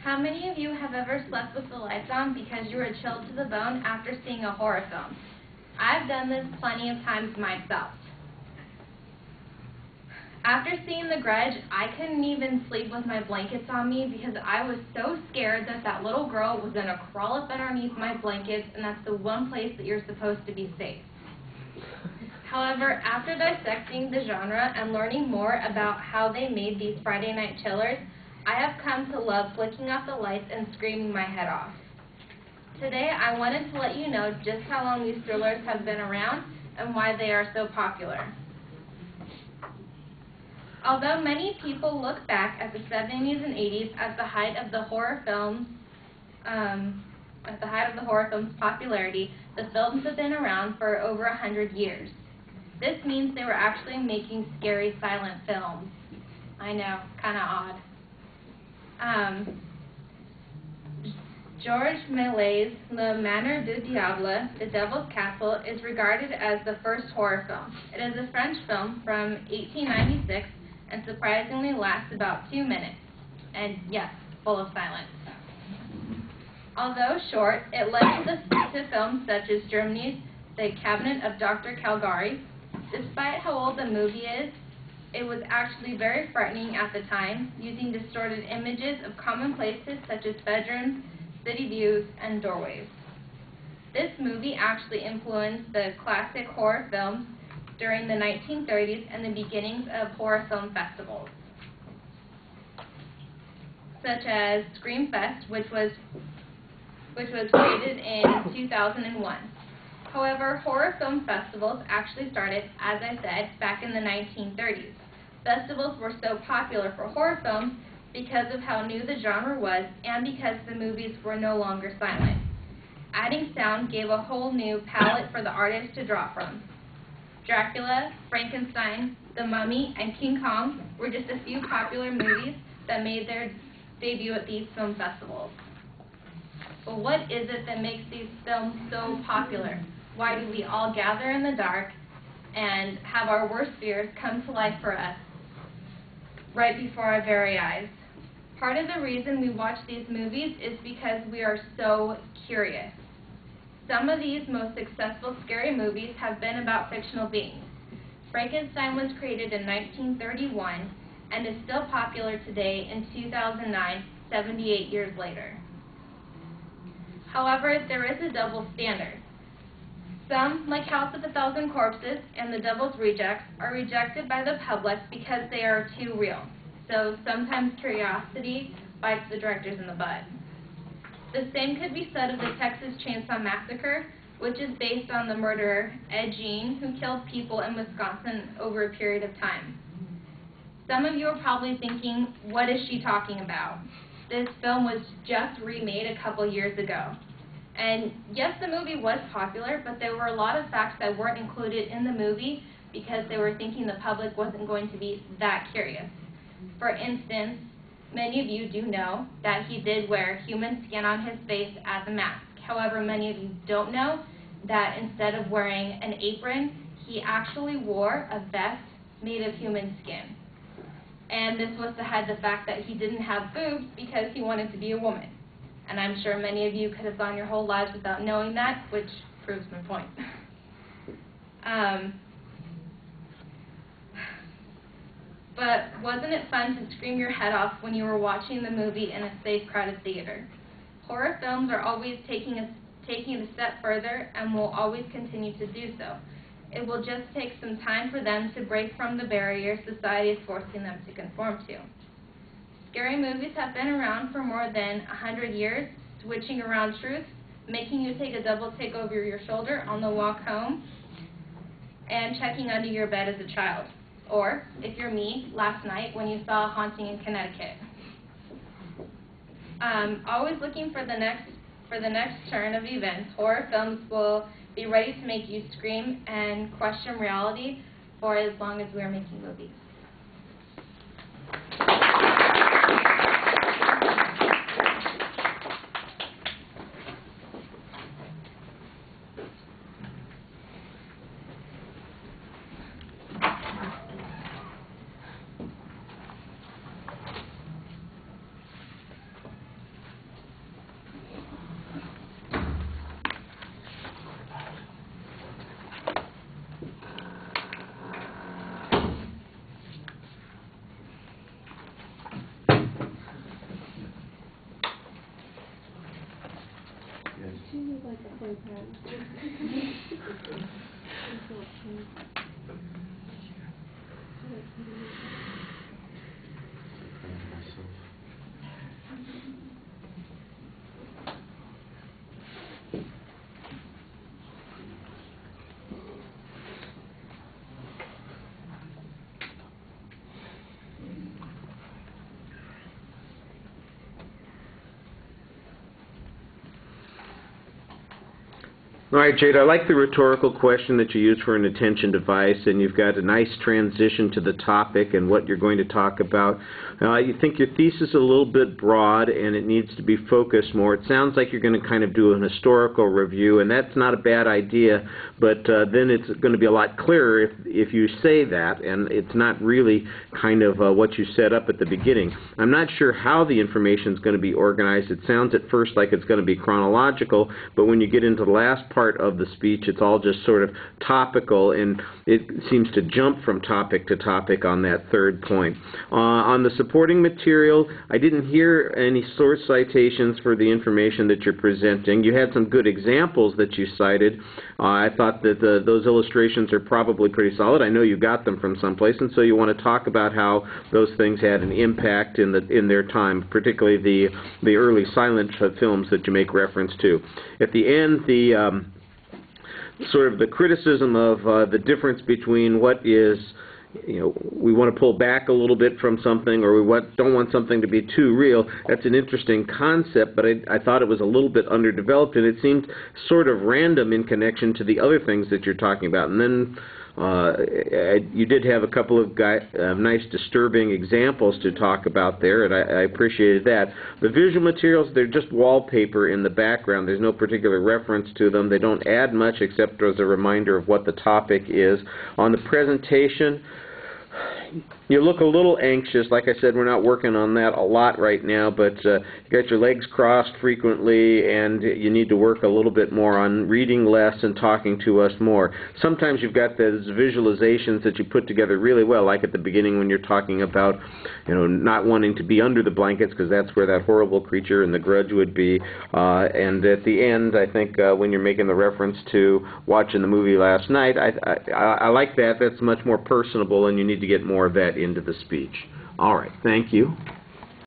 How many of you have ever slept with the lights on because you were chilled to the bone after seeing a horror film? I've done this plenty of times myself. After seeing The Grudge, I couldn't even sleep with my blankets on me because I was so scared that that little girl was going to crawl up underneath my blankets, and that's the one place that you're supposed to be safe. However, after dissecting the genre and learning more about how they made these Friday night chillers, I have come to love flicking off the lights and screaming my head off. Today, I wanted to let you know just how long these thrillers have been around and why they are so popular. Although many people look back at the 70s and 80s as the height of the horror films, popularity, the films have been around for over 100 years. This means they were actually making scary silent films. I know, kind of odd. Georges Méliès' Le Manoir du Diable, The Devil's Castle, is regarded as the first horror film. It is a French film from 1896 and surprisingly lasts about 2 minutes. And yes, full of silence. Although short, it led to films such as Germany's The Cabinet of Dr. Caligari. Despite how old the movie is, it was actually very frightening at the time, using distorted images of common places such as bedrooms, city views, and doorways. This movie actually influenced the classic horror films during the 1930s and the beginnings of horror film festivals, such as Scream Fest, which was created in 2001. However, horror film festivals actually started, as I said, back in the 1930s. Festivals were so popular for horror films because of how new the genre was and because the movies were no longer silent. Adding sound gave a whole new palette for the artists to draw from. Dracula, Frankenstein, The Mummy, and King Kong were just a few popular movies that made their debut at these film festivals. But what is it that makes these films so popular? Why do we all gather in the dark and have our worst fears come to life for us right before our very eyes? Part of the reason we watch these movies is because we are so curious. Some of these most successful scary movies have been about fictional beings. Frankenstein was created in 1931 and is still popular today in 2009, 78 years later. However, there is a double standard. Some, like House of a Thousand Corpses and The Devil's Rejects, are rejected by the public because they are too real. So sometimes curiosity bites the directors in the butt. The same could be said of the Texas Chainsaw Massacre, which is based on the murderer, Ed Gein, who killed people in Wisconsin over a period of time. Some of you are probably thinking, what is she talking about? This film was just remade a couple years ago. And yes, the movie was popular, but there were a lot of facts that weren't included in the movie because they were thinking the public wasn't going to be that curious. For instance, many of you do know that he did wear human skin on his face as a mask. However, many of you don't know that instead of wearing an apron, he actually wore a vest made of human skin. And this was to hide the fact that he didn't have boobs because he wanted to be a woman. And I'm sure many of you could have gone your whole lives without knowing that, which proves my point. But wasn't it fun to scream your head off when you were watching the movie in a safe, crowded theater? Horror films are always taking it a step further and will always continue to do so. It will just take some time for them to break from the barriers society is forcing them to conform to. Scary movies have been around for more than 100 years, switching around truths, making you take a double take over your shoulder on the walk home, and checking under your bed as a child. Or, if you're me, last night when you saw a haunting in Connecticut. Always looking for the next turn of events, horror films will be ready to make you scream and question reality for as long as we are making movies. All right, Jade, I like the rhetorical question that you use for an attention device, and you've got a nice transition to the topic and what you're going to talk about. You think your thesis is a little bit broad and it needs to be focused more. It sounds like you're going to kind of do an historical review, and that's not a bad idea, but then it's going to be a lot clearer if you say that, and it's not really kind of what you set up at the beginning. I'm not sure how the information is going to be organized. It sounds at first like it's going to be chronological, but when you get into the last part of the speech, it's all just sort of topical, and it seems to jump from topic to topic on that third point. On the supporting material, I didn't hear any source citations for the information that you're presenting. You had some good examples that you cited. I thought that those illustrations are probably pretty solid. I know you got them from someplace, and so you want to talk about how those things had an impact in their time, particularly the early silent films that you make reference to. At the end, the sort of the criticism of the difference between what is, we want to pull back a little bit from something, or we don't want something to be too real. That's an interesting concept, but I thought it was a little bit underdeveloped, and it seemed sort of random in connection to the other things that you're talking about. And then you did have a couple of nice disturbing examples to talk about there, and I appreciated that. The visual materials, they're just wallpaper in the background. There's no particular reference to them. They don't add much except as a reminder of what the topic is. On the presentation, you look a little anxious. Like I said, we're not working on that a lot right now, but you got your legs crossed frequently, and you need to work a little bit more on reading less and talking to us more. Sometimes you've got those visualizations that you put together really well, like at the beginning when you're talking about, not wanting to be under the blankets because that's where that horrible creature in The Grudge would be. And at the end, I think when you're making the reference to watching the movie last night, I like that. That's much more personable, and you need to get more of that into the speech. All right, thank you.